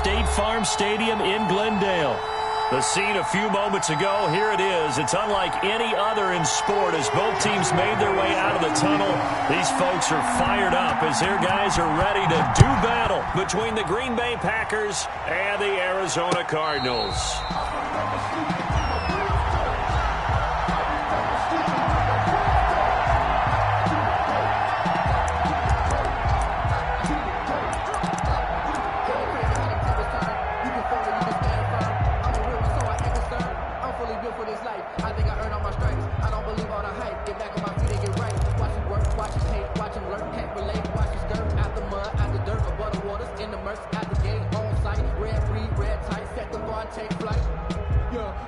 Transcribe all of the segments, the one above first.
State Farm Stadium in Glendale. The scene a few moments ago, here it is. It's unlike any other in sport as both teams made their way out of the tunnel. These folks are fired up as their guys are ready to do battle between the Green Bay Packers and the Arizona Cardinals.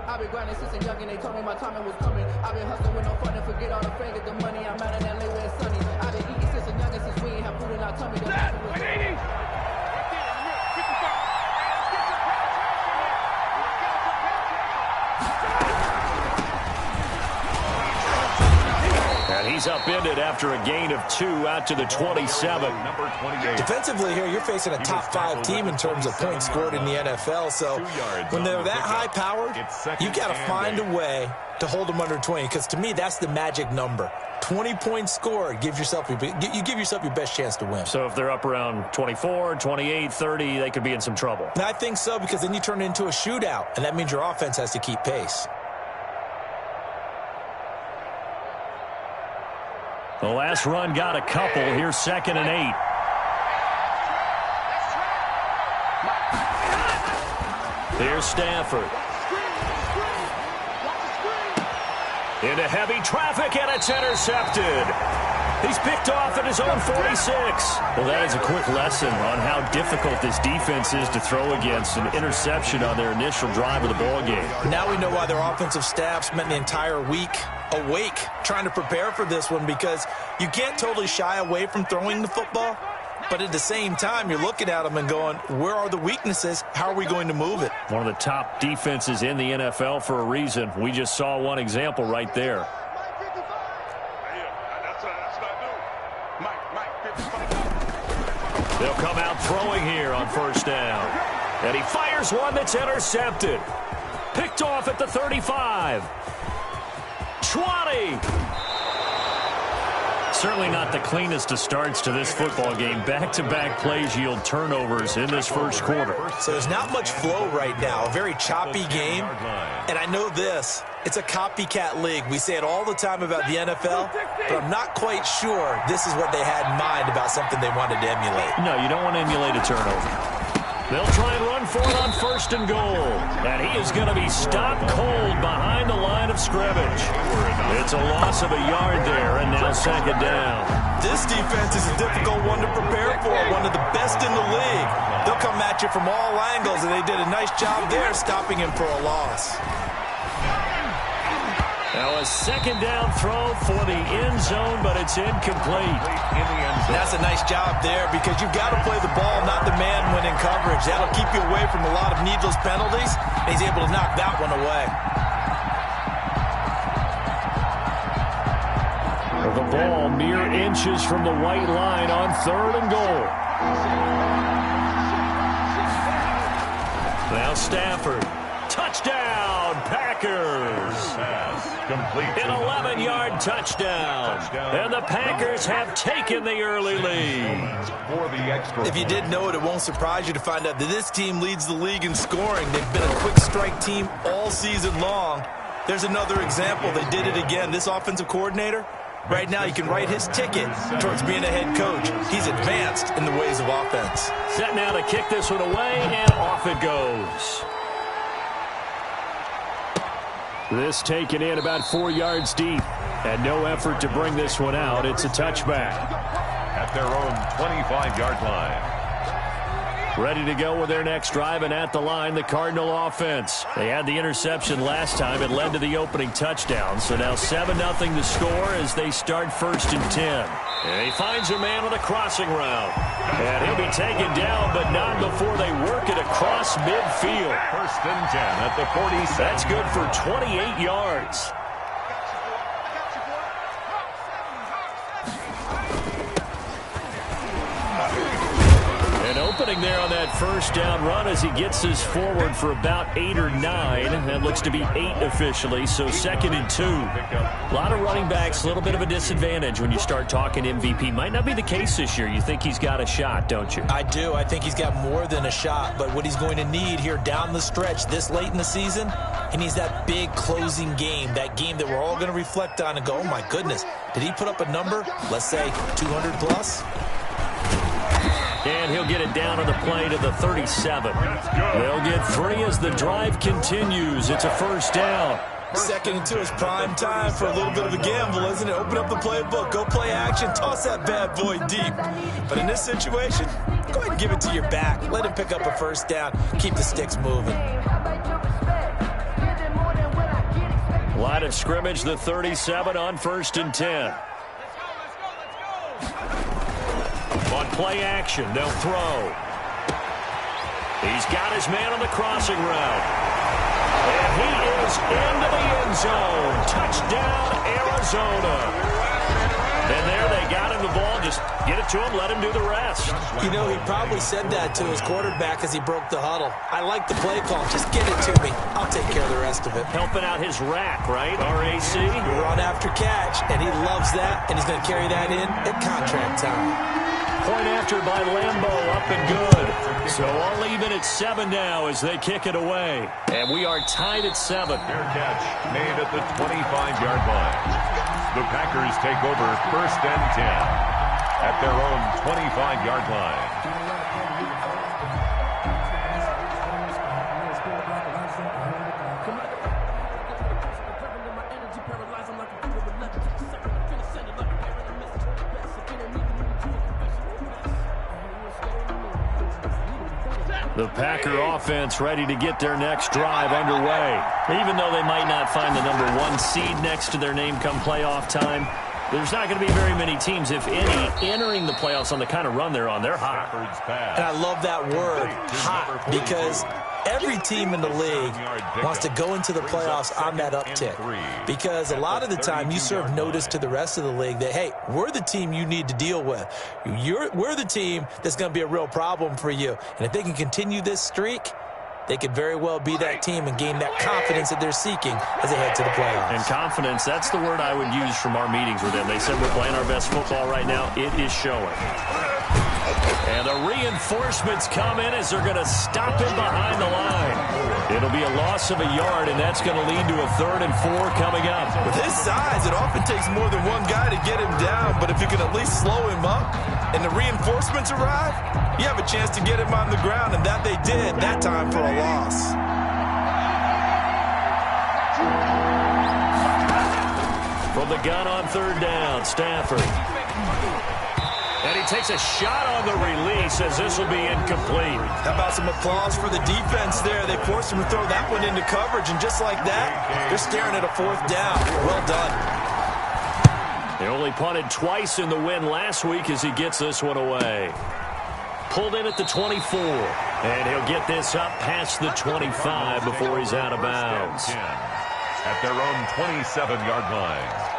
I've been grinding since a young and they told me my timing was coming. I've been hustling with no fun and forget all the fame, get the money. I'm out in LA where it's sunny. I've been eating since a young and since we ain't have food in our tummy. And he's upended after a gain of 2 out to the 27. Defensively here, you're facing a top 5 team in terms of points scored in the NFL. So when they're that high-powered, you got to find a way to hold them under 20. Because to me, that's the magic number. 20 points scored, you give yourself your best chance to win. So if they're up around 24, 28, 30, they could be in some trouble. And I think so, because then you turn it into a shootout, and that means your offense has to keep pace. The last run got a couple. Here's 2nd and 8. Here's Stafford. Into heavy traffic, and it's intercepted. He's picked off at his own 46. Well, that is a quick lesson on how difficult this defense is to throw against. An interception on their initial drive of the ballgame. Now we know why their offensive staff spent the entire week awake trying to prepare for this one, because you can't totally shy away from throwing the football, but at the same time you're looking at them and going, where are the weaknesses? How are we going to move it? One of the top defenses in the NFL for a reason. We just saw one example right there. They'll come out throwing here on 1st down. And he fires one that's intercepted. Picked off at the 35. 20. Certainly not the cleanest of starts to this football game. Back-to-back plays yield turnovers in this first quarter. So there's not much flow right now. A very choppy game. And I know this. It's a copycat league. We say it all the time about the NFL, but I'm not quite sure this is what they had in mind about something they wanted to emulate. No, you don't want to emulate a turnover. They'll try and run for it on 1st and goal. And he is going to be stopped cold behind the line of scrimmage. It's a loss of a yard there, and now 2nd down. This defense is a difficult one to prepare for, one of the best in the league. They'll come at you from all angles, and they did a nice job there stopping him for a loss. Now a 2nd down throw for the end zone, but it's incomplete. That's a nice job there, because you've got to play the ball, not the man when in coverage. That'll keep you away from a lot of needless penalties, and he's able to knock that one away. The ball mere inches from the white line on 3rd and goal. Now Stafford. Touchdown, Packers. An 11-yard touchdown. And the Packers have taken the early lead. If you didn't know it, it won't surprise you to find out that this team leads the league in scoring. They've been a quick strike team all season long. There's another example. They did it again. This offensive coordinator, right now, you can write his ticket towards being a head coach. He's advanced in the ways of offense. Set now to kick this one away, and off it goes. This taken in about 4 yards deep, and no effort to bring this one out. It's a touchback. At their own 25-yard line. Ready to go with their next drive, and at the line, the Cardinal offense. They had the interception last time. It led to the opening touchdown. So now 7-0 to score as they start 1st and 10. And he finds a man on a crossing route. And he'll be taken down, but not before they work it across midfield. 1st and 10 at the 47. That's good for 28 yards. opening there on that first down run as he gets us forward for about 8 or 9. That looks to be 8 officially, so 2nd and 2. A lot of running backs, a little bit of a disadvantage when you start talking MVP. Might not be the case this year. You think he's got a shot, don't you? I do. I think he's got more than a shot, but what he's going to need here down the stretch this late in the season, he needs that big closing game, that game that we're all going to reflect on and go, oh my goodness, did he put up a number, let's say 200 plus? And he'll get it down on the play to the 37. They'll get 3 as the drive continues. It's a first down. 2nd and 2 is prime time for a little bit of a gamble, isn't it? Open up the playbook, go play action, toss that bad boy deep. But in this situation, go ahead and give it to your back. Let him pick up a first down. Keep the sticks moving. Line of scrimmage, the 37 on 1st and 10. On play action, they'll throw. He's got his man on the crossing route. And he is into the end zone. Touchdown, Arizona. And there they got him the ball. Just get it to him, let him do the rest. You know, he probably said that to his quarterback as he broke the huddle. I like the play call. Just get it to me. I'll take care of the rest of it. Helping out his rack, right? RAC. Run after catch, and he loves that, and he's going to carry that in at contract time. Point after by Lambo, up and good. So all even at 7 now as they kick it away. And we are tied at 7. Fair catch made at the 25-yard line. The Packers take over 1st and 10 at their own 25-yard line. The Packer offense ready to get their next drive underway. Even though they might not find the number 1 seed next to their name come playoff time, there's not going to be very many teams, if any, entering the playoffs on the kind of run they're on. They're hot. And I love that word, hot, because every team in the league wants to go into the playoffs on that uptick. Because a lot of the time you serve notice to the rest of the league that, hey, we're the team you need to deal with. We're the team that's going to be a real problem for you. And if they can continue this streak, they could very well be that team and gain that confidence that they're seeking as they head to the playoffs. And confidence, that's the word I would use from our meetings with them. They said we're playing our best football right now. It is showing. And the reinforcements come in as they're going to stop him behind the line. It'll be a loss of a yard, and that's going to lead to a 3rd and 4 coming up. With his size, it often takes more than one guy to get him down, but if you can at least slow him up and the reinforcements arrive, you have a chance to get him on the ground, and that they did that time for a loss. From the gun on 3rd down, Stafford. And he takes a shot on the release as this will be incomplete. How about some applause for the defense there? They forced him to throw that one into coverage, and just like that, they're staring at a 4th down. Well done. They only punted twice in the win last week as he gets this one away. Pulled in at the 24. And he'll get this up past the 25 before he's out of bounds. At their own 27-yard line.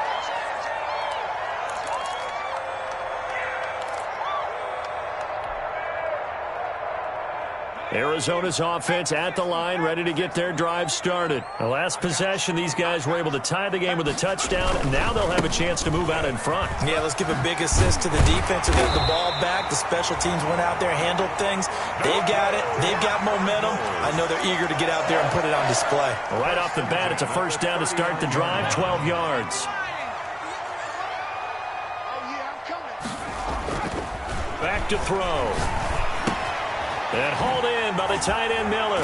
Arizona's offense at the line, ready to get their drive started. The last possession, these guys were able to tie the game with a touchdown. Now they'll have a chance to move out in front. Yeah, let's give a big assist to the defense who got the ball back. The special teams went out there, handled things. They've got it. They've got momentum. I know they're eager to get out there and put it on display. Right off the bat, it's a first down to start the drive, 12 yards. Back to throw. And hauled in by the tight end Miller.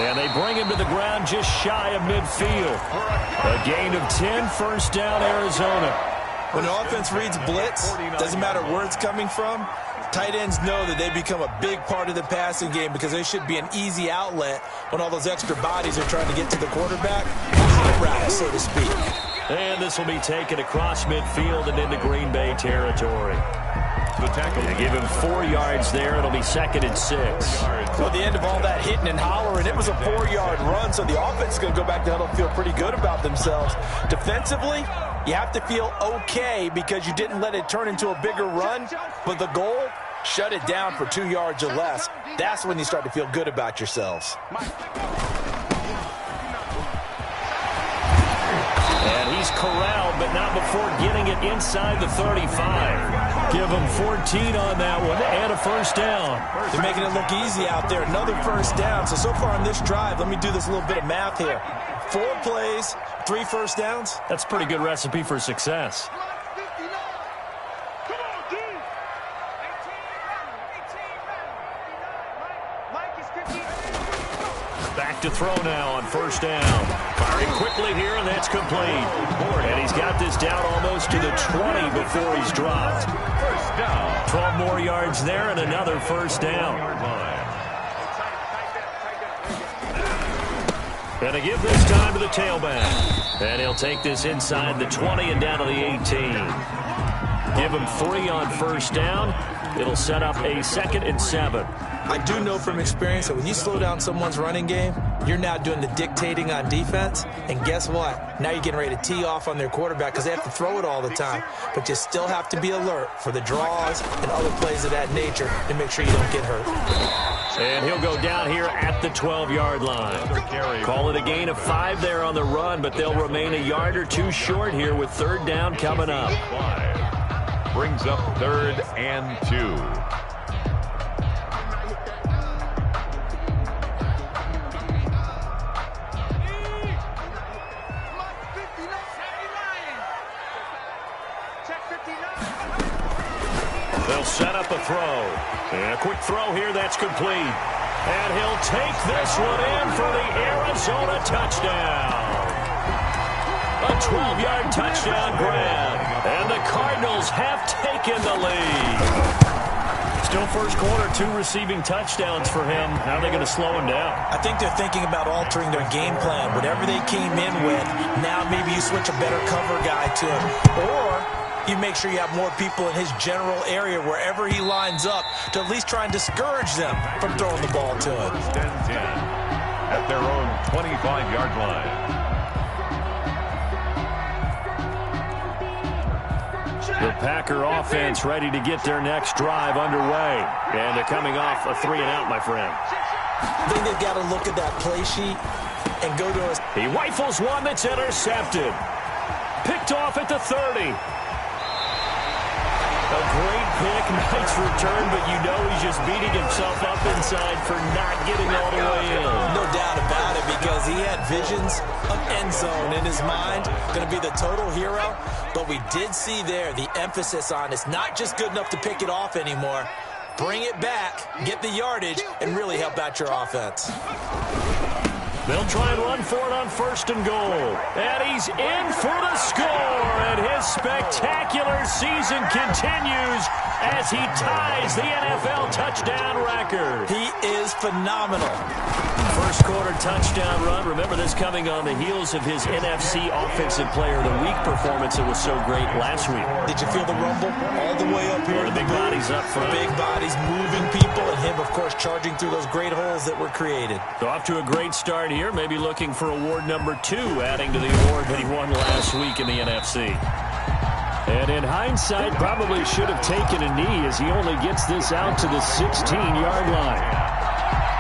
And they bring him to the ground just shy of midfield. A gain of 10, first down Arizona. When the offense reads blitz, doesn't matter where it's coming from, tight ends know that they become a big part of the passing game because they should be an easy outlet when all those extra bodies are trying to get to the quarterback. A hot route, so to speak. And this will be taken across midfield and into Green Bay territory. They give him 4 yards there. It'll be 2nd and 6. So at the end of all that hitting and hollering, it was a 4-yard run, so the offense is going to go back to huddle and feel pretty good about themselves. Defensively, you have to feel okay because you didn't let it turn into a bigger run, but the goal Shut it down for 2 yards or less. That's when you start to feel good about yourselves. And he's corralled, but not before getting it inside the 35. Give him 14 on that one and a first down. They're making it look easy out there. Another first down. So far on this drive, let me do this little bit of math here. 4 plays, 3 first downs. That's a pretty good recipe for success. Back to throw now on first down. Firing quickly here, and that's complete. And he's got this down almost to the 20 before he's dropped. First down. 12 more yards there and another first down. And to give this time to the tailback. And he'll take this inside the 20 and down to the 18. Give him 3 on first down. It'll set up a 2nd and 7. I do know from experience that when you slow down someone's running game, you're now doing the dictating on defense. And guess what? Now you're getting ready to tee off on their quarterback because they have to throw it all the time. But you still have to be alert for the draws and other plays of that nature to make sure you don't get hurt. And he'll go down here at the 12-yard line. Call it a gain of 5 there on the run, but they'll remain a yard or 2 short here with 3rd down coming up. 5 brings up 3rd and 2. They'll set up a throw. And a quick throw here that's complete. And he'll take this one in for the Arizona touchdown. A 12-yard touchdown grab. And the Cardinals have taken the lead. Still first quarter, 2 receiving touchdowns for him. How are they going to slow him down? I think they're thinking about altering their game plan. Whatever they came in with, now maybe you switch a better cover guy to him. Or you make sure you have more people in his general area wherever he lines up to at least try and discourage them from throwing the ball to him. 10-10 at their own 25-yard line. The Packer offense ready to get their next drive underway. And they're coming off a 3-and-out, my friend. I think they've got to look at that play sheet and go to us. He rifles one that's intercepted. Picked off at the 30. A great pick, nice return, but you know he's just beating himself up inside for not getting all the way in. No doubt about it, because he had visions of end zone in his mind. Going to be the total hero. But we did see there the emphasis on it's not just good enough to pick it off anymore. Bring it back, get the yardage, and really help out your offense. They'll try and run for it on 1st and goal. And he's in for the score. And his spectacular season continues as he ties the NFL touchdown record. He is phenomenal. First quarter touchdown run. Remember this coming on the heels of his NFC Offensive Player of the Week performance that was so great last week. Did you feel the rumble all the way up here? The big bodies up front. Big bodies moving people, and him, of course, charging through those great holes that were created. So off to a great start here. Maybe looking for award number 2, adding to the award that he won last week in the NFC. And in hindsight, probably should have taken a knee as he only gets this out to the 16-yard line.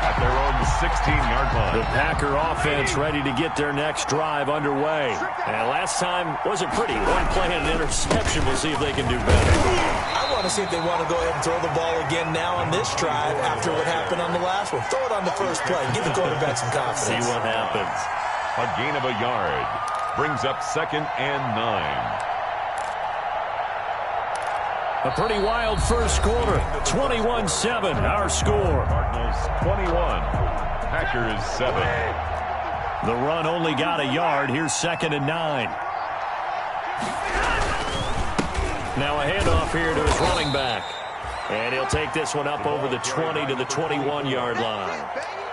At their own 16-yard line. The Packer offense ready to get their next drive underway. And last time wasn't pretty. One play and an interception. We'll see if they can do better. I want to see if they want to go ahead and throw the ball again now on this drive after what happened on the last one. Throw it on the first play. Give the quarterback some confidence. See what happens. A gain of a yard brings up 2nd and 9. A pretty wild first quarter. 21-7, our score. Cardinals 21, Packers 7. The run only got a yard. Here's 2nd and 9. Now a handoff here to his running back. And he'll take this one up over the 20 to the 21-yard line.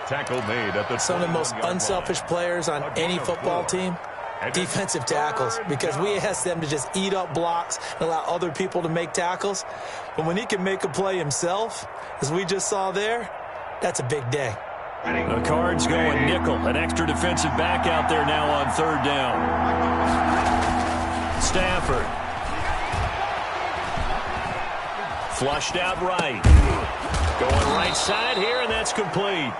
Tackle made at the Some of the most unselfish players on any football team, defensive tackles, because we ask them to just eat up blocks and allow other people to make tackles. But when he can make a play himself, as we just saw there, that's a big day. The Cards going nickel. An extra defensive back out there now on 3rd down. Stafford Flushed out right. Going right side here, and that's complete.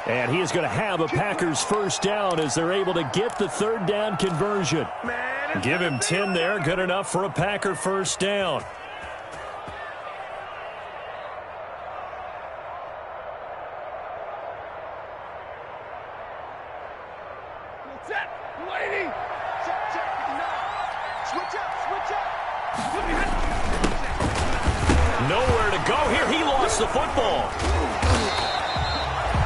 And he is going to have a Packers first down as they're able to get the third down conversion. Give him 10 there. Good enough for a Packer first down. Nowhere to go here. He lost the football.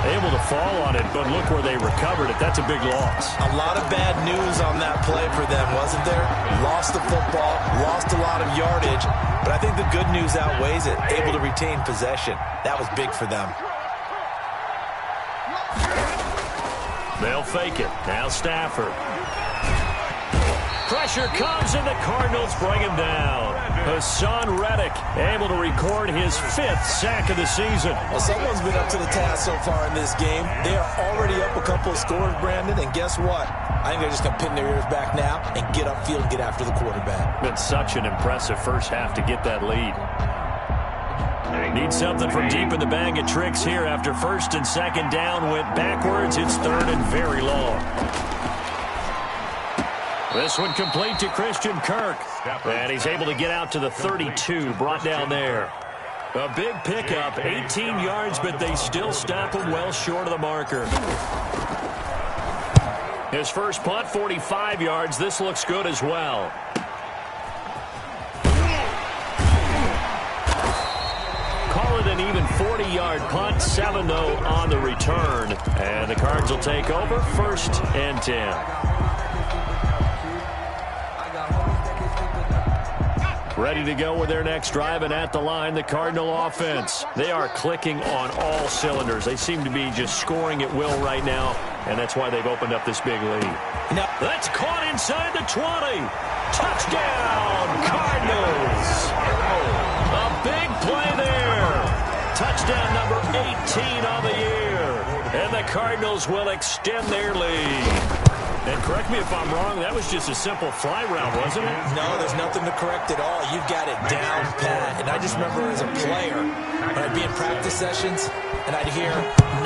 Able to fall on it, but look where they recovered it. That's a big loss. A lot of bad news on that play for them, wasn't there? Lost the football, lost a lot of yardage, but I think the good news outweighs it. Able to retain possession. That was big for them. They'll fake it. Now Stafford. Pressure comes, and the Cardinals bring him down. Hassan Reddick able to record his 5th sack of the season. Well, someone's been up to the task so far in this game. They are already up a couple of scores, Brandon, and guess what? I think they're just going to pin their ears back now and get upfield and get after the quarterback. Been such an impressive first half to get that lead. Need something from deep in the bag of tricks here after first and second down went backwards. It's third and very long. This one complete to Christian Kirk. And he's able to get out to the 32, brought down there. A big pickup, 18 yards, but they still stop him well short of the marker. His first punt, 45 yards. This looks good as well. Call it an even 40-yard punt, 7 though on the return. And the Cards will take over, 1st and 10. Ready to go with their next drive, and at the line, the Cardinal offense. They are clicking on all cylinders. They seem to be just scoring at will right now, and that's why they've opened up this big lead. Now, that's caught inside the 20. Touchdown, Cardinals. A big play there. Touchdown number 18 on the year. And the Cardinals will extend their lead. And correct me if I'm wrong, that was just a simple fly route, wasn't it? No, there's nothing to correct at all. You've got it down pat. And I just remember as a player, when I'd be in practice sessions, and I'd hear 9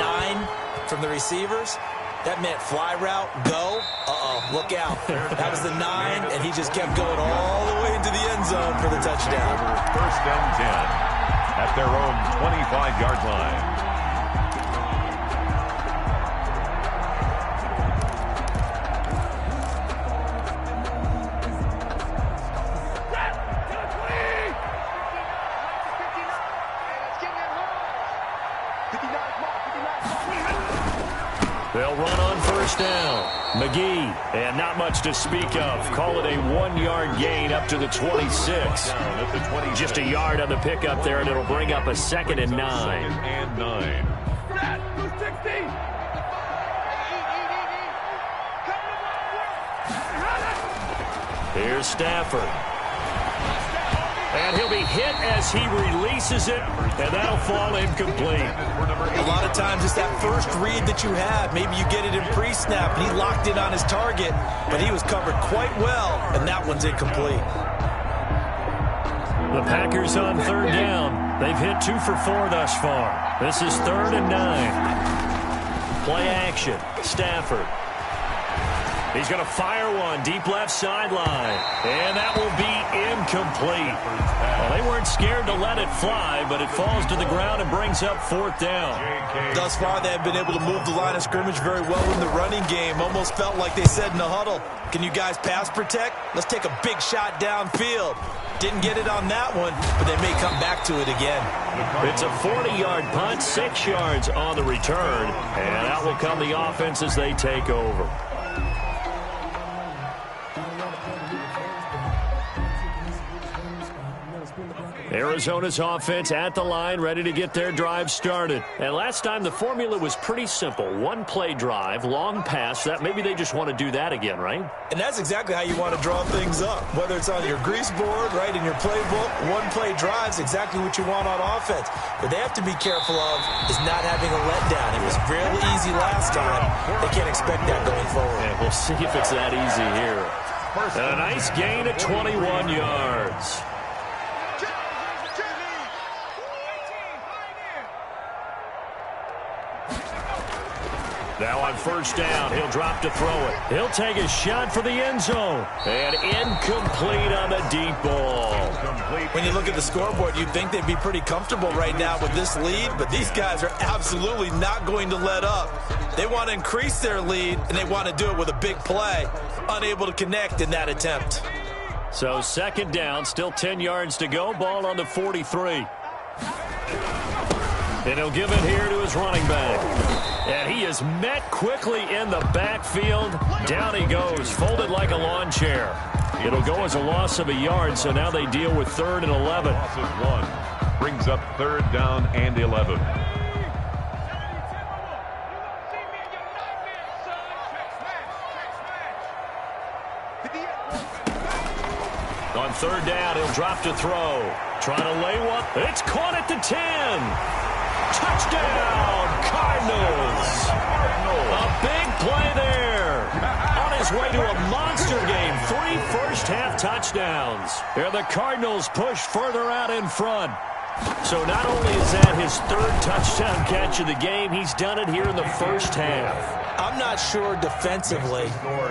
from the receivers, that meant fly route, go, look out. That was the 9, and he just kept going all the way into the end zone for the touchdown. First and 10 at their own 25-yard line. They'll run on first down. McGee, and not much to speak of. Call it a 1-yard gain up to the 26. Just a yard on the pickup there, and it'll bring up a 2nd and 9. Here's Stafford. And he'll be hit as he releases it, and that'll fall incomplete. A lot of times it's that first read that you have. Maybe you get it in pre-snap, and he locked in on his target, but he was covered quite well, and that one's incomplete. The Packers on third down. They've hit 2 for 4 thus far. This is 3rd and 9. Play action. Stafford. He's going to fire one deep left sideline, and that will be incomplete. Well, they weren't scared to let it fly, but it falls to the ground and brings up 4th down. Thus far, they have been able to move the line of scrimmage very well in the running game. Almost felt like they said in the huddle, can you guys pass protect? Let's take a big shot downfield. Didn't get it on that one, but they may come back to it again. It's a 40-yard punt, 6 yards on the return, and out will come the offense as they take over. Arizona's offense at the line, ready to get their drive started. And last time the formula was pretty simple. 1-play drive, long pass. That maybe they just want to do that again, right? And that's exactly how you want to draw things up. Whether it's on your grease board, right, in your playbook, 1-play drive's exactly what you want on offense. But they have to be careful of is not having a letdown. It was real easy last time. They can't expect that going forward. And we'll see if it's that easy here. A nice gain of 21 yards. Now on first down, he'll drop to throw it. He'll take a shot for the end zone. And incomplete on the deep ball. When you look at the scoreboard, you'd think they'd be pretty comfortable right now with this lead, but these guys are absolutely not going to let up. They want to increase their lead, and they want to do it with a big play. Unable to connect in that attempt. So second down, still 10 yards to go. Ball on the 43. And he'll give it here to his running back. And he is met quickly in the backfield. Down he goes, folded like a lawn chair. It'll go as a loss of a yard, so now they deal with 3rd and 11. Loss of 1 brings up 3rd down and 11. On 3rd down, he'll drop to throw. Trying to lay one. It's caught at the 10. Touchdown, Cardinals. A big play there. On his way to a monster game. 3 first-half touchdowns. And the Cardinals push further out in front. So not only is that his 3rd touchdown catch of the game, he's done it here in the first half. I'm not sure defensively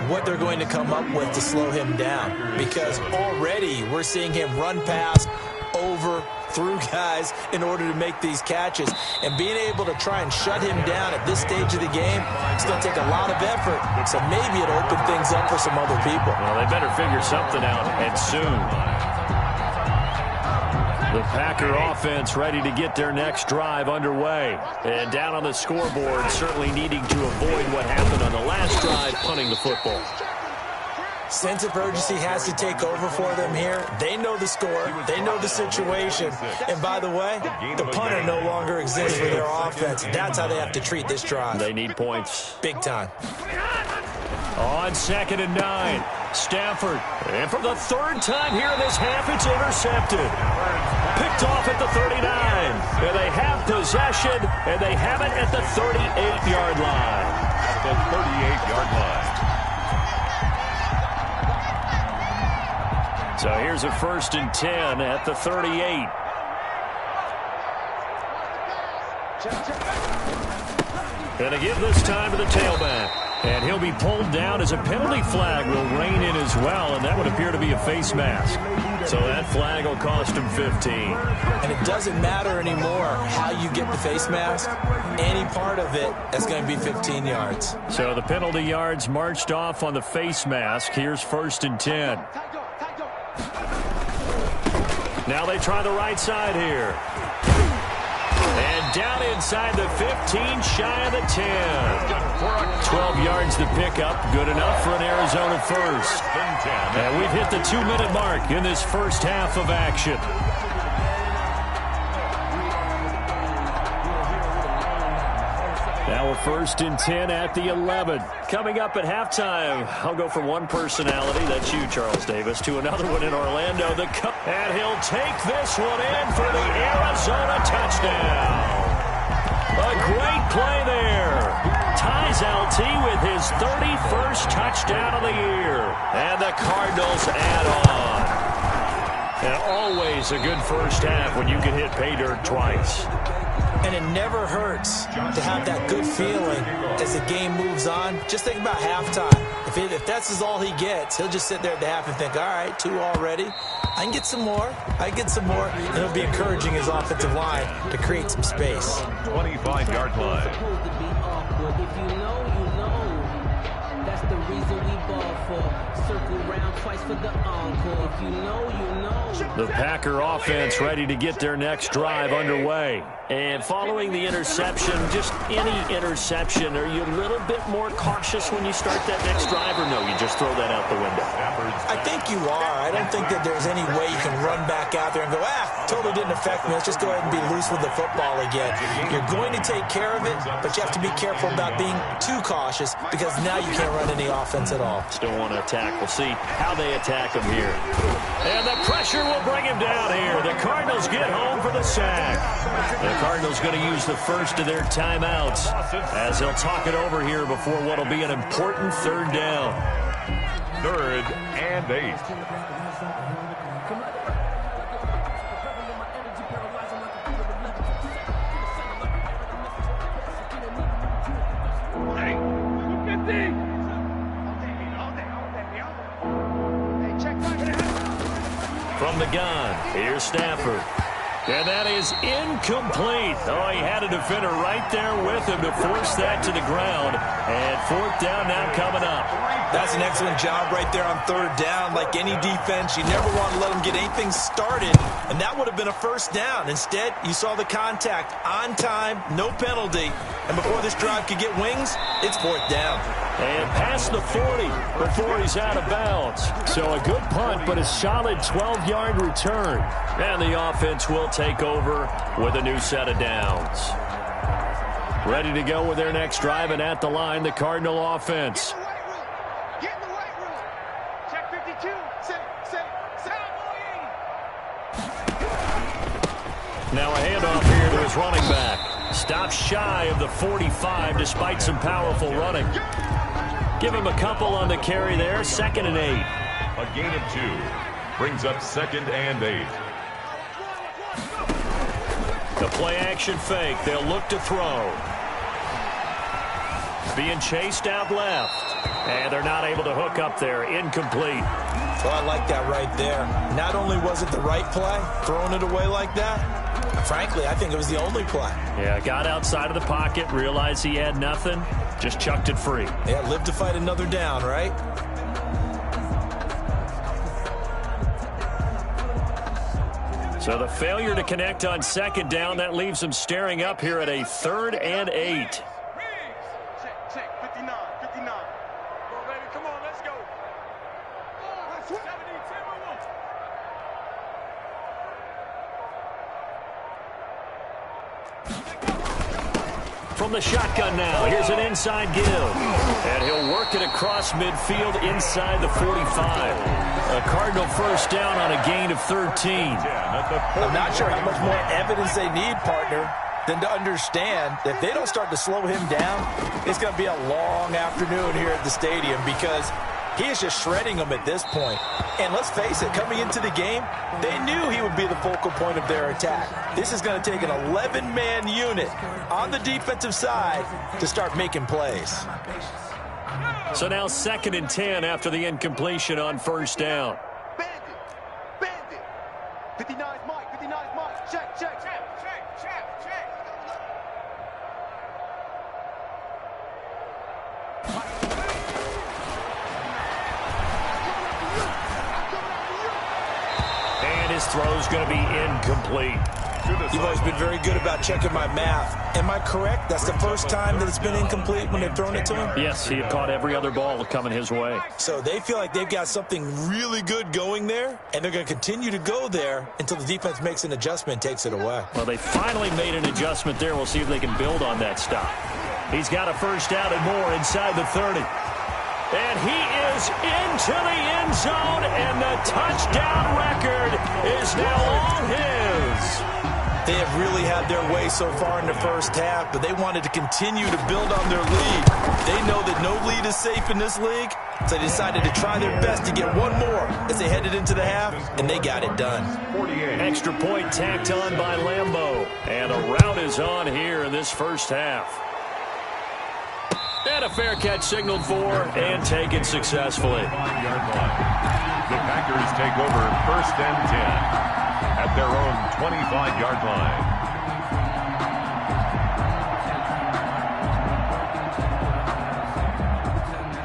what they're going to come up with to slow him down, because already we're seeing him run past, over, through guys in order to make these catches. And being able to try and shut him down at this stage of the game, it's going to take a lot of effort. So maybe it'll open things up for some other people. Well, they better figure something out, and soon. The Packer offense ready to get their next drive underway. And down on the scoreboard, certainly needing to avoid what happened on the last drive, punting the football. Sense of urgency has to take over for them here. They know the score. They know the situation. And by the way, the punter no longer exists for their offense. That's how they have to treat this drive. They need points. Big time. On 2nd and 9, Stafford. And for the 3rd time here in this half, it's intercepted. Picked off at the 39. And they have possession, and they have it at the 38-yard line. The 38-yard line. So here's a 1st and 10 at the 38. And a give this time to the tailback. And he'll be pulled down as a penalty flag will rein in as well, and that would appear to be a face mask. So that flag will cost him 15. And it doesn't matter anymore how you get the face mask. Any part of it, that's going to be 15 yards. So the penalty yards marched off on the face mask. Here's 1st and 10. Now they try the right side here. And down inside the 15, shy of the 10. 12 yards to pick up. Good enough for an Arizona first. And we've hit the 2-minute mark in this first half of action. Now a 1st and 10 at the 11. Coming up at halftime, I'll go from one personality, that's you, Charles Davis, to another one in Orlando. And he'll take this one in for the Arizona touchdown. A great play there. Ties LT with his 31st touchdown of the year. And the Cardinals add on. And always a good first half when you can hit pay dirt twice. And it never hurts to have that good feeling as the game moves on. Just think about halftime. If that's all he gets, he'll just sit there at the half and think, all right, 2 already. I can get some more. I can get some more. And he'll be encouraging his offensive line to create some space. 25-yard line. If you know, you know. That's the reason we ball for. Circle round twice for the encore. If you know, you know. The Packer offense ready to get their next drive underway. And following the interception, just any interception, are you a little bit more cautious when you start that next drive, or no, you just throw that out the window? I think you are. I don't think that there's any way you can run back out there and go, totally didn't affect me. Let's just go ahead and be loose with the football again. You're going to take care of it, but you have to be careful about being too cautious because now you can't run any offense at all. Still want to attack. We'll see how they attack him here. And the pressure will bring him down here. The Cardinals get home for the sack. The Cardinals going to use the first of their timeouts as they'll talk it over here before what will be an important 3rd down. 3rd and 8. from the gun. Here's Stafford. And that is incomplete. Oh, he had a defender right there with him to force that to the ground. And fourth down now coming up. That's an excellent job right there on third down. Like any defense, you never want to let them get anything started. And that would have been a first down. Instead, you saw the contact on time, no penalty. And before this drive could get wings, it's fourth down. And past the 40 before he's out of bounds. So a good punt, but a solid 12-yard return. And the offense will take over with a new set of downs. Ready to go with their next drive, and at the line, the Cardinal offense. Get in the right room. Check 52. Now a handoff here to his running back. Stops shy of the 45 despite some powerful running. Give him a couple on the carry there. 2nd and 8. A gain of 2 brings up 2nd and 8. The play action fake. They'll look to throw. Being chased out left. And they're not able to hook up there. Incomplete. So I like that right there. Not only was it the right play, throwing it away like that, frankly, I think it was the only play. Yeah, got outside of the pocket, realized he had nothing, just chucked it free. Yeah, live to fight another down, right? So the failure to connect on 2nd down, that leaves him staring up here at a 3rd and 8. Check 59. Come on, baby. Come on, let's go. 70, 10, From the shotgun now, here's an inside give. And he'll work it across midfield inside the 45. A Cardinal first down on a gain of 13. I'm not sure how much more evidence they need, partner, than to understand that if they don't start to slow him down, it's going to be a long afternoon here at the stadium because he is just shredding them at this point. And let's face it, coming into the game, they knew he would be the focal point of their attack. This is going to take an 11-man unit on the defensive side to start making plays. So now 2nd and 10 after the incompletion on first down. Bandit. 59's Mike. Check. And his throw's going to be incomplete. You've always been very good about checking my math. Am I correct? That's the first time that it's been incomplete when they've thrown it to him? Yes, he had caught every other ball coming his way. So they feel like they've got something really good going there, and they're going to continue to go there until the defense makes an adjustment and takes it away. Well, they finally made an adjustment there. We'll see if they can build on that stop. He's got a first down and more inside the 30. And he is into the end zone, and the touchdown record is now all his. They have really had their way so far in the first half, but they wanted to continue to build on their lead. They know that no lead is safe in this league, so they decided to try their best to get one more as they headed into the half, and they got it done. 48. Extra point tacked on by Lambeau, and a rout is on here in this first half. And a fair catch signaled for and taken successfully. 5-yard line. The Packers take over 1st and 10 at their own 25-yard line.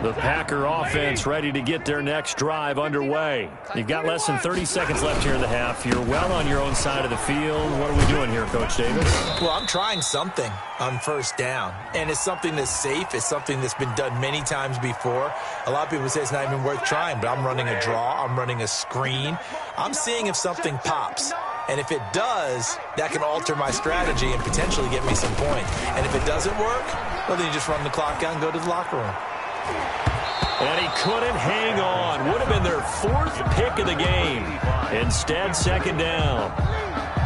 The Packer offense ready to get their next drive underway. You've got less than 30 seconds left here in the half. You're well on your own side of the field. What are we doing here, Coach Davis? Well, I'm trying something on first down, and it's something that's safe. It's something that's been done many times before. A lot of people say it's not even worth trying, but I'm running a draw. I'm running a screen. I'm seeing if something pops. And if it does, that can alter my strategy and potentially get me some points. And if it doesn't work, well, then you just run the clock out and go to the locker room. And he couldn't hang on. Would have been their 4th pick of the game. Instead, 2nd down.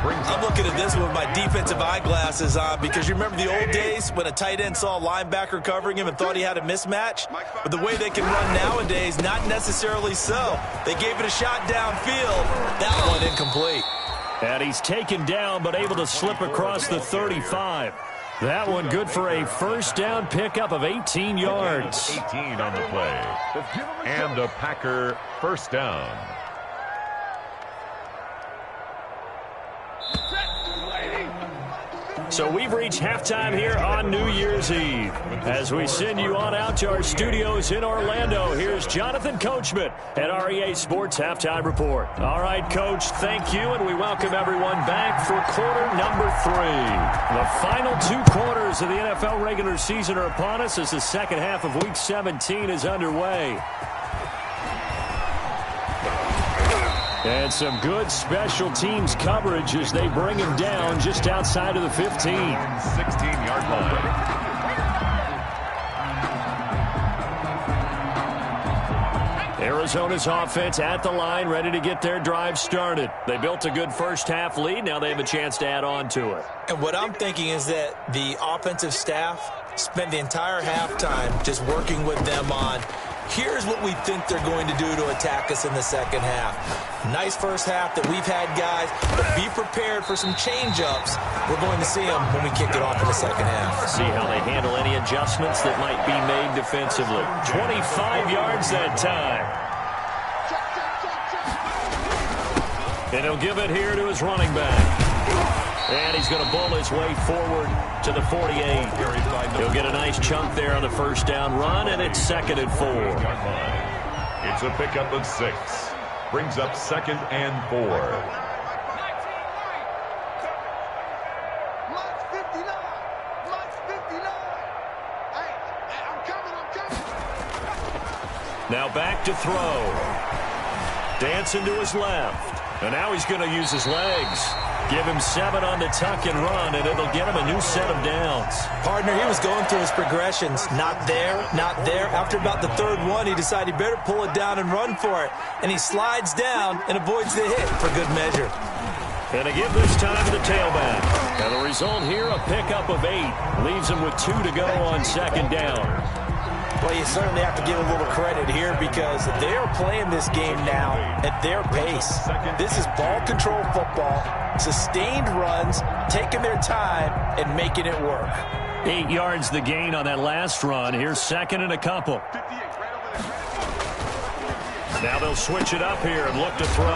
I'm looking at this with my defensive eyeglasses on because you remember the old days when a tight end saw a linebacker covering him and thought he had a mismatch? But the way they can run nowadays, not necessarily so. They gave it a shot downfield. That one incomplete. And he's taken down but able to slip across the 35. That one good for a first down pickup of 18 yards. 18 on the play. And a Packer first down. So we've reached halftime here on New Year's Eve. As we send you on out to our studios in Orlando, here's Jonathan Coachman at REA Sports Halftime Report. All right, Coach, thank you, and we welcome everyone back for quarter number 3. The final 2 quarters of the NFL regular season are upon us as the second half of Week 17 is underway. And some good special teams coverage as they bring him down just outside of the 15. 16-yard line. Arizona's offense at the line, ready to get their drive started. They built a good first-half lead. Now they have a chance to add on to it. And what I'm thinking is that the offensive staff spent the entire halftime just working with them on, here's what we think they're going to do to attack us in the second half. Nice first half that we've had, guys, but be prepared for some change-ups. We're going to see them when we kick it off in the second half. See how they handle any adjustments that might be made defensively. 25 yards that time. And he'll give it here to his running back. And he's going to bull his way forward to the 48. He'll get a nice chunk there on the first down run, and it's 2nd and 4. It's a pickup of 6. Brings up 2nd and 4. Now back to throw. Dancing to his left. And now he's going to use his legs. Give him 7 on the tuck and run, and it'll get him a new set of downs. Partner, he was going through his progressions. Not there, not there. After about the 3rd one, he decided he better pull it down and run for it. And he slides down and avoids the hit for good measure. And to give this time to the tailback. And the result here, a pickup of 8. Leaves him with 2 to go on 2nd down. Well, you certainly have to give a little credit here because they are playing this game now at their pace. This is ball control football, sustained runs, taking their time, and making it work. 8 yards the gain on that last run. Here's 2nd and a couple. Now they'll switch it up here and look to throw.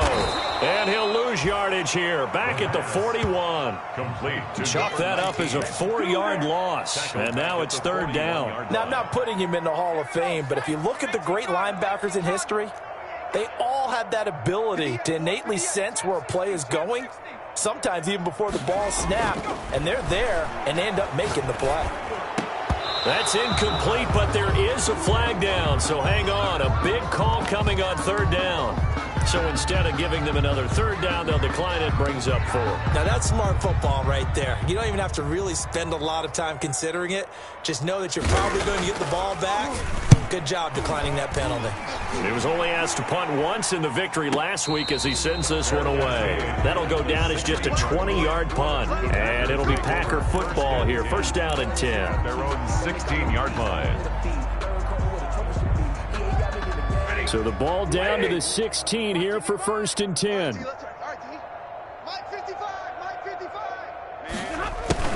And he'll lose yardage here. Back at the 41. Complete. Chalk that up as a 4-yard loss. And now it's 3rd down. Now, I'm not putting him in the Hall of Fame, but if you look at the great linebackers in history, they all have that ability to innately sense where a play is going, sometimes even before the ball snapped, and they're there and end up making the play. That's incomplete, but there is a flag down, so hang on. A big call coming on 3rd down. So instead of giving them another 3rd down, they'll decline it, brings up 4. Now, that's smart football right there. You don't even have to really spend a lot of time considering it. Just know that you're probably going to get the ball back. Good job declining that penalty. He was only asked to punt once in the victory last week as he sends this one away. That'll go down as just a 20-yard punt. And it'll be Packer football here. 1st down and 10. Their own 16-yard line. So the ball down to the 16 here for 1st and 10.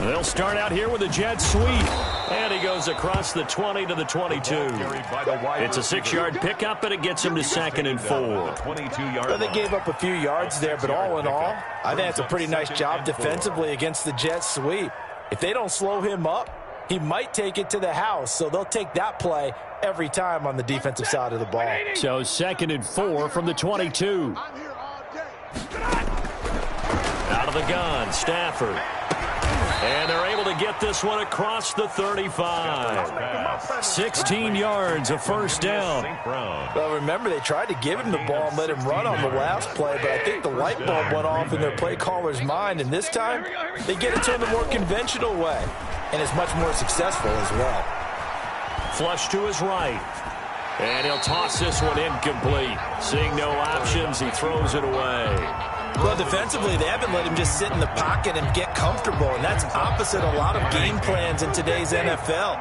They'll start out here with a jet sweep. And he goes across the 20 to the 22. It's a 6-yard pickup, and it gets him to 2nd and 4. Well, they gave up a few yards there, but all in all, I think it's a pretty nice job defensively against the jet sweep. If they don't slow him up, he might take it to the house, so they'll take that play every time on the defensive side of the ball. So 2nd and 4 from the 22. Out of the gun, Stafford. And they're able to get this one across the 35. 16 yards, a 1st down. Well, remember, they tried to give him the ball and let him run on the last play, but I think the light bulb went off in their play caller's mind, and this time they get it to him the more conventional way, and it's much more successful as well. Flush to his right. And he'll toss this one incomplete. Seeing no options, he throws it away. Well, defensively, they haven't let him just sit in the pocket and get comfortable, and that's opposite a lot of game plans in today's NFL.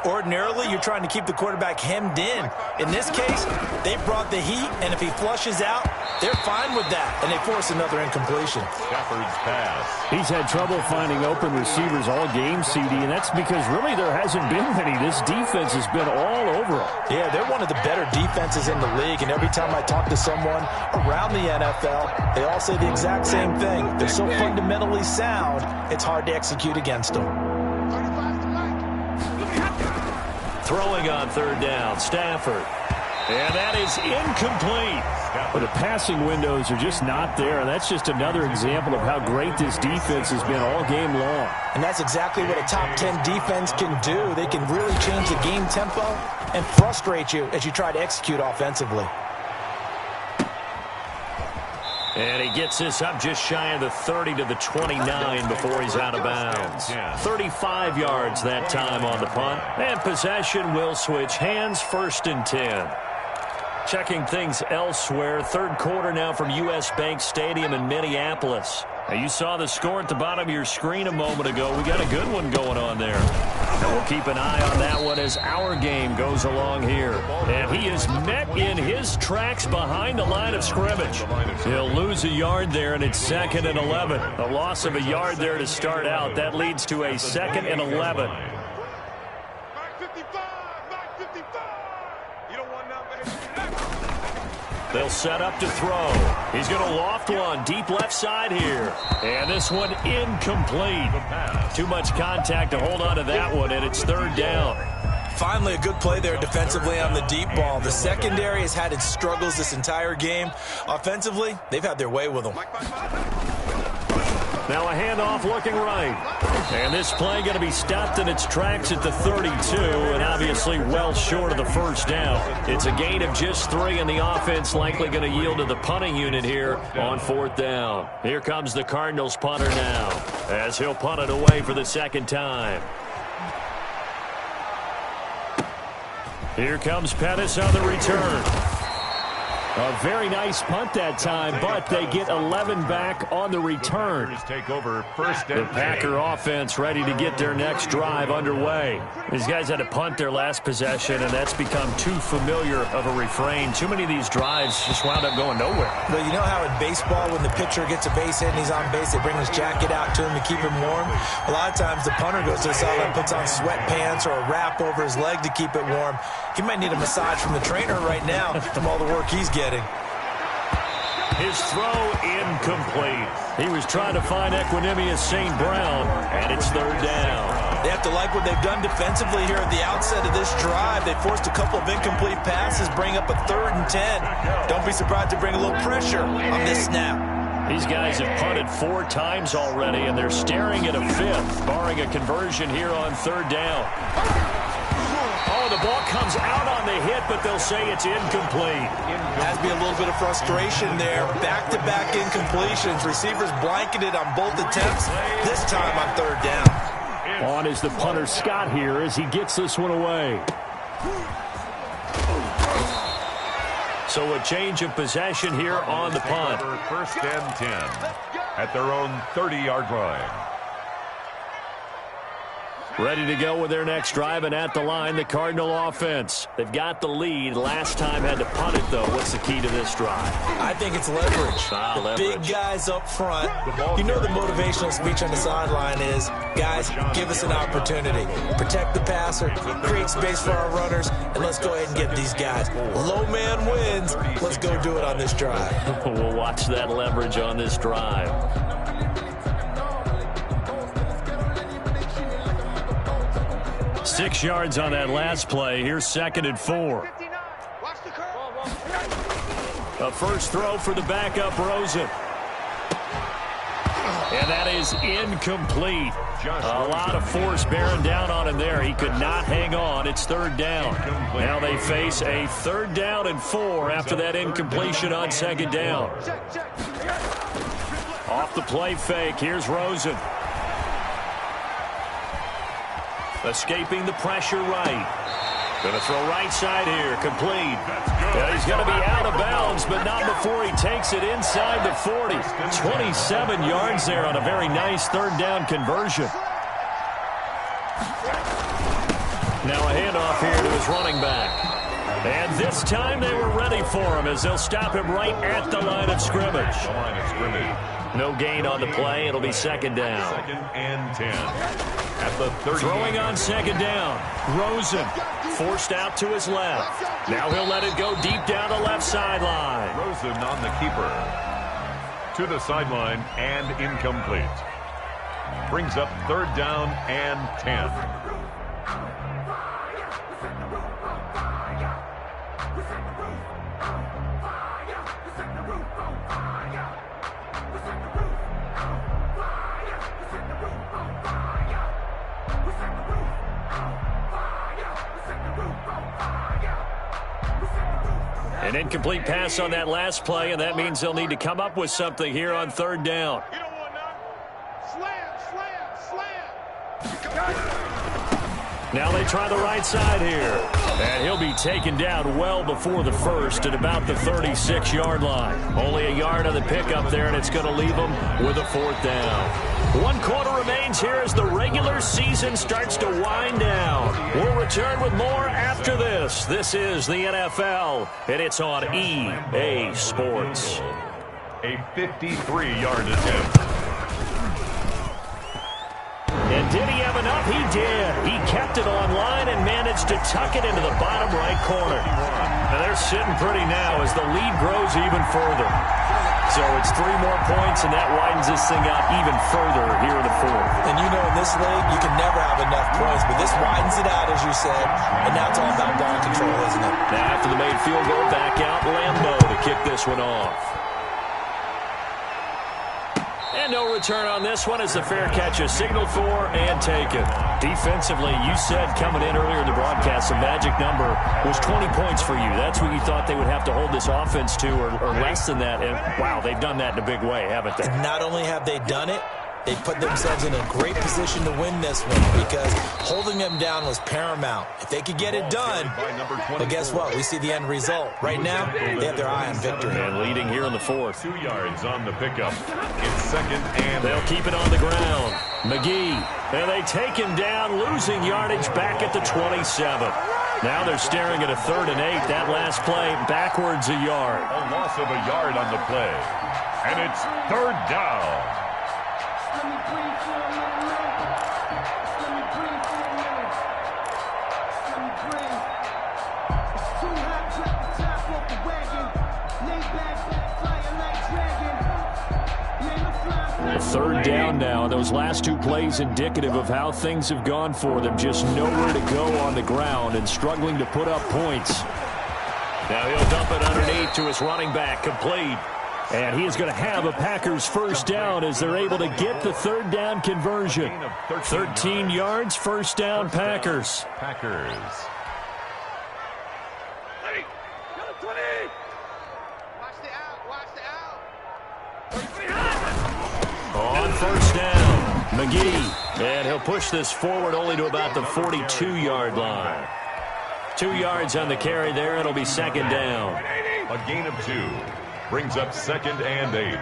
Ordinarily, you're trying to keep the quarterback hemmed in. In this case, they brought the heat, and if he flushes out, they're fine with that, and they force another incompletion. Stafford's pass. He's had trouble finding open receivers all game, CD, and that's because really there hasn't been many. This defense has been all over them. Yeah, they're one of the better defenses in the league, and every time I talk to someone around the NFL, they all say the exact same thing. They're so fundamentally sound, it's hard to execute against them. Throwing on third down, Stafford. And that is incomplete. But the passing windows are just not there. And that's just another example of how great this defense has been all game long. And that's exactly what a top 10 defense can do. They can really change the game tempo and frustrate you as you try to execute offensively. And he gets this up just shy of the 30 to the 29 before he's out of bounds. 35 yards that time on the punt. And possession will switch hands, 1st and 10. Checking things elsewhere. Third quarter now from U.S. Bank Stadium in Minneapolis. Now you saw the score at the bottom of your screen a moment ago. We got a good one going on there. And we'll keep an eye on that one as our game goes along here. And he is met in his tracks behind the line of scrimmage. He'll lose a yard there, and it's 2nd and 11. A loss of a yard there to start out. That leads to a 2nd and 11. They'll set up to throw. He's going to loft one deep left side here. And this one incomplete. Too much contact to hold on to that one, and it's 3rd down. Finally, a good play there defensively on the deep ball. The secondary has had its struggles this entire game. Offensively, they've had their way with them. Now a handoff looking right. And this play going to be stopped in its tracks at the 32, and obviously well short of the 1st down. It's a gain of just 3, and the offense likely going to yield to the punting unit here on 4th down. Here comes the Cardinals punter now, as he'll punt it away for the 2nd time. Here comes Pettis on the return. A very nice punt that time, but they get 11 back on the return. The Packer offense ready to get their next drive underway. These guys had to punt their last possession, and that's become too familiar of a refrain. Too many of these drives just wound up going nowhere. But you know how in baseball, when the pitcher gets a base hit and he's on base, they bring his jacket out to him to keep him warm? A lot of times the punter goes to the sideline, puts on sweatpants or a wrap over his leg to keep it warm. He might need a massage from the trainer right now from all the work he's getting. His throw incomplete. He was trying to find Equanimous St. Brown, and it's 3rd down. They have to like what they've done defensively here at the outset of this drive. They forced a couple of incomplete passes, bring up a 3rd and 10. Don't be surprised to bring a little pressure on this snap. These guys have punted 4 times already, and they're staring at a 5th, barring a conversion here on 3rd down. Oh, the ball comes out on the hit, but they'll say it's incomplete. Has to be a little bit of frustration there. Back-to-back incompletions. Receivers blanketed on both attempts, this time on 3rd down. On is the punter Scott here as he gets this one away. So a change of possession here on the punt. 1st and 10 at their own 30-yard line. Ready to go with their next drive, and at the line, the Cardinal offense. They've got the lead. Last time had to punt it, though. What's the key to this drive? I think it's leverage. Leverage. Big guys up front. You know the motivational speech on the sideline is, guys, give us an opportunity. Protect the passer, create space for our runners, and let's go ahead and get these guys. Low man wins. Let's go do it on this drive. We'll watch that leverage on this drive. 6 yards on that last play. Here's 2nd and 4. A first throw for the backup, Rosen. And that is incomplete. A lot of force bearing down on him there. He could not hang on. It's 3rd down. Now they face a 3rd down and 4 after that incompletion on 2nd down. Off the play fake. Here's Rosen. Escaping the pressure right. Going to throw right side here. Complete. Yeah, he's going to be out of bounds, but not before he takes it inside the 40. 27 yards there on a very nice 3rd down conversion. Now Now a handoff here to his running back. And this time they were ready for him as they'll stop him right at the line of scrimmage. No gain on the play. It'll be second down. Second and 10. At the 30. Throwing on second down. Rosen forced out to his left. Now he'll let it go deep down the left sideline. Rosen on the keeper. To the sideline and incomplete. Brings up third down and 10. An incomplete pass on that last play, and that means they'll need to come up with something here on third down. You don't want none. Slam. Now they try the right side here. And he'll be taken down well before the first at about the 36-yard line. Only a yard on the pickup there, and it's going to leave them with a fourth down. 1 quarter remains here as the regular season starts to wind down. We'll return with more after this. This is the NFL, and it's on EA Sports. A 53-yard attempt. And did he have enough? He did. He kept it on line and managed to tuck it into the bottom right corner. Now they're sitting pretty now as the lead grows even further. So it's 3 more points, and that widens this thing out even further here in the fourth. And you know in this league, you can never have enough points, but this widens it out, as you said, and now it's all about ball control, isn't it? Now after the made field goal, back out Lambeau to kick this one off. And no return on this one as the fair catch is signaled for and taken. Defensively, you said coming in earlier in the broadcast, the magic number was 20 points for you. That's what you thought they would have to hold this offense to or less than that. And, wow, they've done that in a big way, haven't they? And not only have they done it, they put themselves in a great position to win this one because holding them down was paramount. If they could get it done, but guess what? We see the end result. Right now, they have their eye on victory. And leading here in the fourth. 2 yards on the pickup. It's second and... They'll keep it on the ground. McGee, and they take him down, losing yardage back at the 27. Now they're staring at a 3rd and 8. That last play, backwards a yard. A loss of a yard on the play. And it's third down. Third down now, and those last 2 plays indicative of how things have gone for them. Just nowhere to go on the ground and struggling to put up points. Now he'll dump it underneath to his running back, complete. And he is going to have a Packers first down as they're able to get the third down conversion. 13 yards, first down, Packers. Packers. On first down, McGee. And he'll push this forward only to about the 42-yard line. 2 yards on the carry there. It'll be second down. A gain of 2. Brings up second and 8.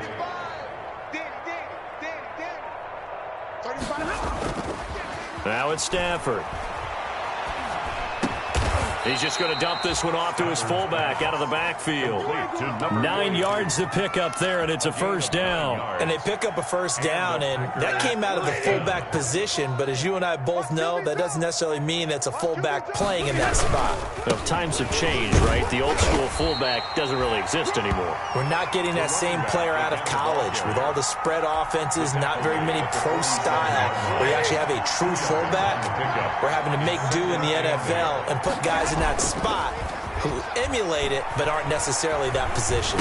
Now it's Stafford. He's just going to dump this one off to his fullback out of the backfield. 9 yards to pick up there, and it's a first down. And they pick up a first down, and that came out of the fullback position. But as you and I both know, that doesn't necessarily mean it's a fullback playing in that spot. Well, times have changed, right? The old school fullback doesn't really exist anymore. We're not getting that same player out of college with all the spread offenses, not very many pro style, where you actually have a true fullback. We're having to make do in the NFL and put guys in that spot who emulate it but aren't necessarily that position.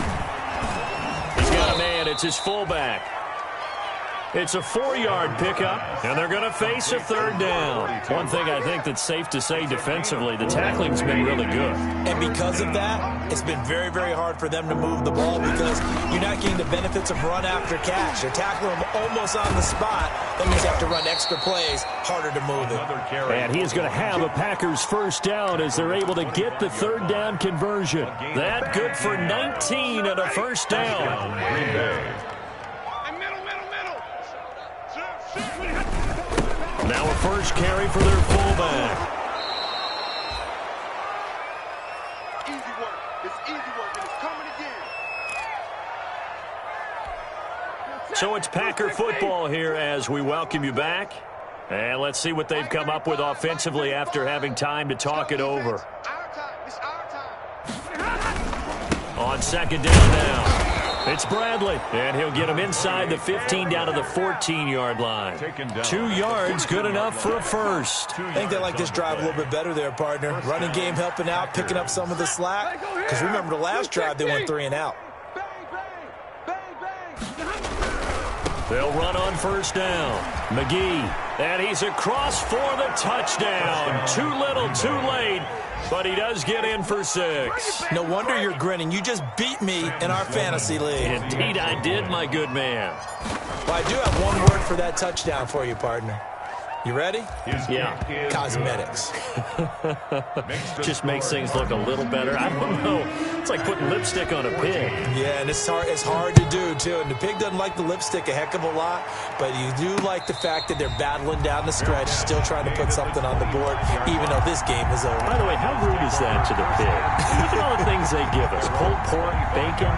He's got a man. It's his fullback. It's a 4-yard pickup, and they're going to face a third down. One thing I think that's safe to say defensively, the tackling's been really good. And because of that, it's been very, very hard for them to move the ball because you're not getting the benefits of run after catch. They're tackling them almost on the spot. That means you have to run extra plays, harder to move it. And he is going to have a Packers first down as they're able to get the third down conversion. That good for 19 and a first down. Green Bay. Now a first carry for their fullback. easy work. It's easy work, and it's coming again. So it's Packer football here as we welcome you back. And let's see what they've come up with offensively after having time to talk it over. Our time. It's our time. On second down now, it's Bradley, and he'll get him inside the 15 down to the 14-yard line. 2 yards, good enough for a first. I think they like this drive a little bit better there, partner. Running game helping out, picking up some of the slack. Because remember the last drive, they went 3 and out. Bang, bang, bang, bang. They'll run on first down. McGee, and he's across for the touchdown. Too little, too late, but he does get in for 6. No wonder you're grinning. You just beat me in our fantasy league. Indeed I did, my good man. Well, I do have one word for that touchdown for you, partner. You ready? Yeah. Cosmetics. Just makes things look a little better. I don't know. It's like putting lipstick on a pig. Yeah, and it's hard to do, too. And the pig doesn't like the lipstick a heck of a lot, but you do like the fact that they're battling down the stretch, still trying to put something on the board, even though this game is over. By the way, how rude is that to the pig? Look at all the things they give us. Pulled pork, bacon.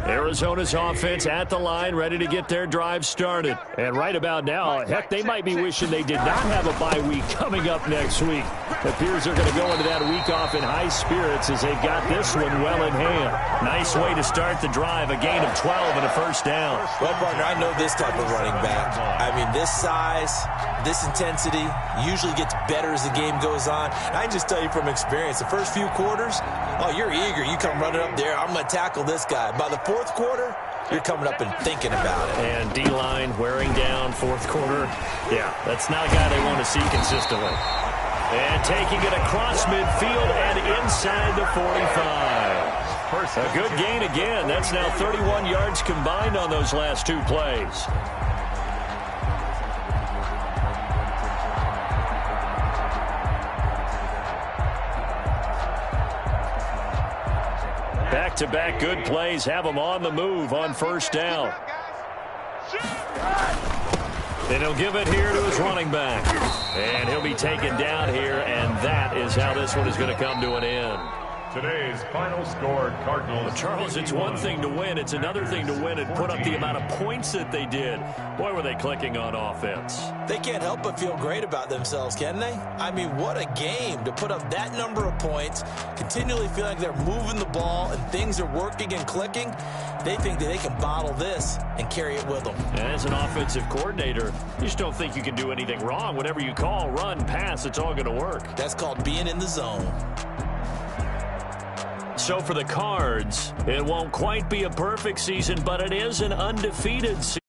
Arizona's offense at the line, ready to get their drive started. And right about now, heck, they might be wishing they did not have a bye week coming up next week. It appears they're going to go into that week off in high spirits as they've got this one well in hand. Nice way to start the drive, a gain of 12 and a first down. Well, partner, I know this type of running back. I mean, this size, this intensity usually gets better as the game goes on. And I just tell you from experience, the first few quarters, oh, you're eager. You come running up there, I'm going to tackle this guy. By the fourth quarter, you're coming up and thinking about it. And D-line wearing down fourth quarter. Yeah, that's not a guy they want to see consistently. And taking it across midfield and inside the 45. A good gain again. That's now 31 yards combined on those last 2 plays. Back-to-back good plays have them on the move on first down. And he'll give it here to his running back. And he'll be taken down here, and that is how this one is going to come to an end. Today's final score, Cardinals. Charles, it's one thing to win. It's another thing to win and put up the amount of points that they did. Boy, were they clicking on offense. They can't help but feel great about themselves, can they? I mean, what a game to put up that number of points, continually feel like they're moving the ball and things are working and clicking. They think that they can bottle this and carry it with them. And as an offensive coordinator, you just don't think you can do anything wrong. Whatever you call, run, pass, it's all going to work. That's called being in the zone. So for the Cards, it won't quite be a perfect season, but it is an undefeated season.